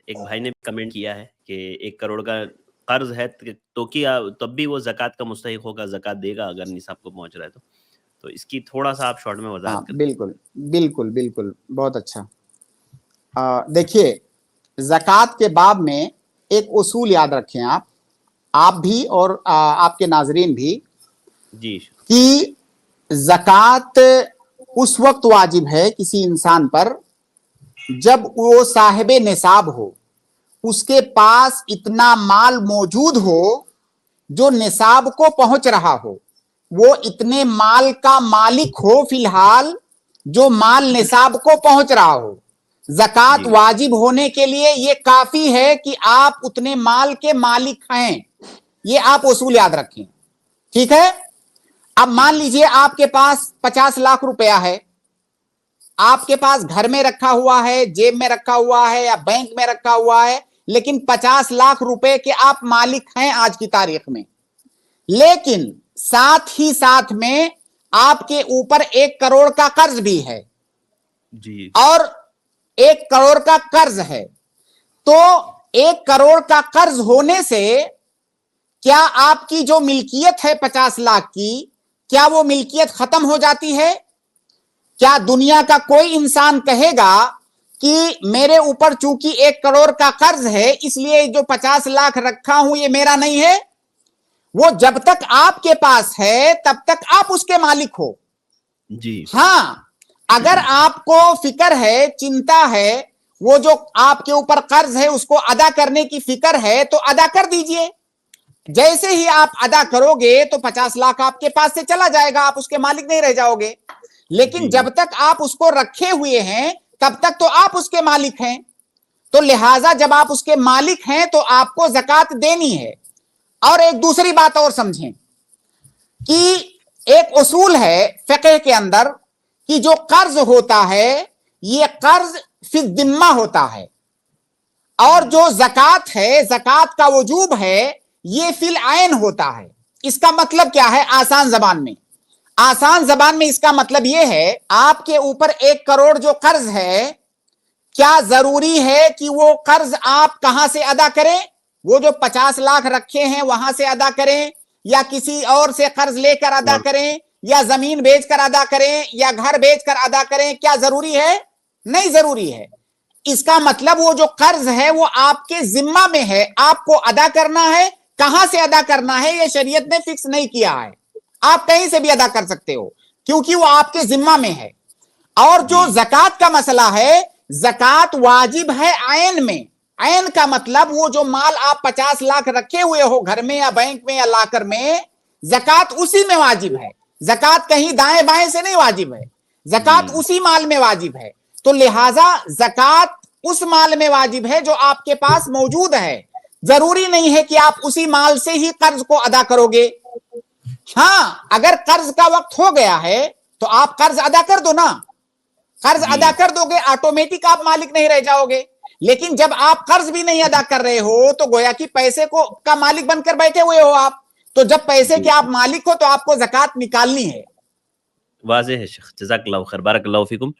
ایک بھائی نے کمنٹ کیا ہے کہ 1 کروڑ کا قرض ہے تو کیا تب بھی وہ زکوٰۃ کا مستحق ہوگا, زکوٰۃ دے گا اگر نصاب کو پہنچ رہا ہے تو اس کی تھوڑا سا آپ شارٹ میں وضاحت کریں. بالکل بالکل بالکل, بہت اچھا. دیکھیے, زکوٰۃ کے باب میں ایک اصول یاد رکھیں آپ بھی اور آپ کے ناظرین بھی, جی, کہ زکوٰۃ اس وقت واجب ہے کسی انسان پر جب وہ صاحب نصاب ہو, اس کے پاس اتنا مال موجود ہو جو نصاب کو پہنچ رہا ہو, وہ اتنے مال کا مالک ہو فی الحال جو مال نصاب کو پہنچ رہا ہو. زکوٰۃ واجب ہونے کے لیے یہ کافی ہے کہ آپ اتنے مال کے مالک ہیں, یہ آپ اصول یاد رکھیں. ٹھیک ہے, اب مان لیجئے آپ کے پاس 50 لاکھ روپیہ ہے, آپ کے پاس گھر میں رکھا ہوا ہے, جیب میں رکھا ہوا ہے یا بینک میں رکھا ہوا ہے, لیکن 50 لاکھ روپے کے آپ مالک ہیں آج کی تاریخ میں. لیکن ساتھ ہی ساتھ میں آپ کے اوپر 1 کروڑ کا قرض بھی ہے, جی, اور 1 کروڑ کا قرض ہے. تو 1 کروڑ کا قرض ہونے سے کیا آپ کی جو ملکیت ہے 50 لاکھ کی, کیا وہ ملکیت ختم ہو جاتی ہے؟ کیا دنیا کا کوئی انسان کہے گا کہ میرے اوپر چونکہ 1 کروڑ کا قرض ہے اس لیے جو 50 لاکھ رکھا ہوں یہ میرا نہیں ہے؟ وہ جب تک آپ کے پاس ہے تب تک آپ اس کے مالک ہو. جی, ہاں, اگر آپ کو فکر ہے, چنتا ہے, وہ جو آپ کے اوپر قرض ہے اس کو ادا کرنے کی فکر ہے تو ادا کر دیجئے. جیسے ہی آپ ادا کرو گے تو 50 لاکھ آپ کے پاس سے چلا جائے گا, آپ اس کے مالک نہیں رہ جاؤ گے. لیکن جب تک آپ اس کو رکھے ہوئے ہیں تب تک تو آپ اس کے مالک ہیں. تو لہٰذا جب آپ اس کے مالک ہیں تو آپ کو زکوٰۃ دینی ہے. اور ایک دوسری بات اور سمجھیں کہ ایک اصول ہے فقہ کے اندر کہ جو قرض ہوتا ہے یہ قرض فی الذمہ ہوتا ہے, اور جو زکوٰۃ ہے, زکوٰۃ کا وجوب ہے, یہ فی العین ہوتا ہے. اس کا مطلب کیا ہے؟ آسان زبان میں اس کا مطلب یہ ہے, آپ کے اوپر 1 کروڑ جو قرض ہے, کیا ضروری ہے کہ وہ قرض آپ کہاں سے ادا کریں؟ وہ جو 50 لاکھ رکھے ہیں وہاں سے ادا کریں, یا کسی اور سے قرض لے کر ادا کریں, یا زمین بیچ کر ادا کریں, یا گھر بیچ کر ادا کریں؟ کیا ضروری ہے؟ نہیں ضروری ہے. اس کا مطلب وہ جو قرض ہے وہ آپ کے ذمہ میں ہے, آپ کو ادا کرنا ہے. کہاں سے ادا کرنا ہے یہ شریعت نے فکس نہیں کیا ہے, آپ کہیں سے بھی ادا کر سکتے ہو کیونکہ وہ آپ کے ذمہ میں ہے. اور جو زکوٰۃ کا مسئلہ ہے, زکوٰۃ واجب ہے عین میں. عین کا مطلب وہ جو مال آپ 50 لاکھ رکھے ہوئے ہو گھر میں یا بینک میں یا لاکر میں, زکوٰۃ اسی میں واجب ہے. زکوٰۃ کہیں دائیں بائیں سے نہیں واجب ہے, زکوٰۃ اسی مال میں واجب ہے. تو لہٰذا زکوٰۃ اس مال میں واجب ہے جو آپ کے پاس موجود ہے. ضروری نہیں ہے کہ آپ اسی مال سے ہی قرض کو ادا کرو گے. ہاں, اگر قرض کا وقت ہو گیا ہے تو آپ قرض ادا کر دو نا, قرض ادا کر دو گے, آٹومیٹک آپ مالک نہیں رہ جاؤ گے. لیکن جب آپ قرض بھی نہیں ادا کر رہے ہو تو گویا کہ پیسے کو کا مالک بن کر بیٹھے ہوئے ہو آپ. تو جب پیسے کے آپ مالک ہو تو آپ کو زکوٰۃ نکالنی ہے. واضح ہے شیخ, جزاک اللہ خیر, بارک اللہ فیکم.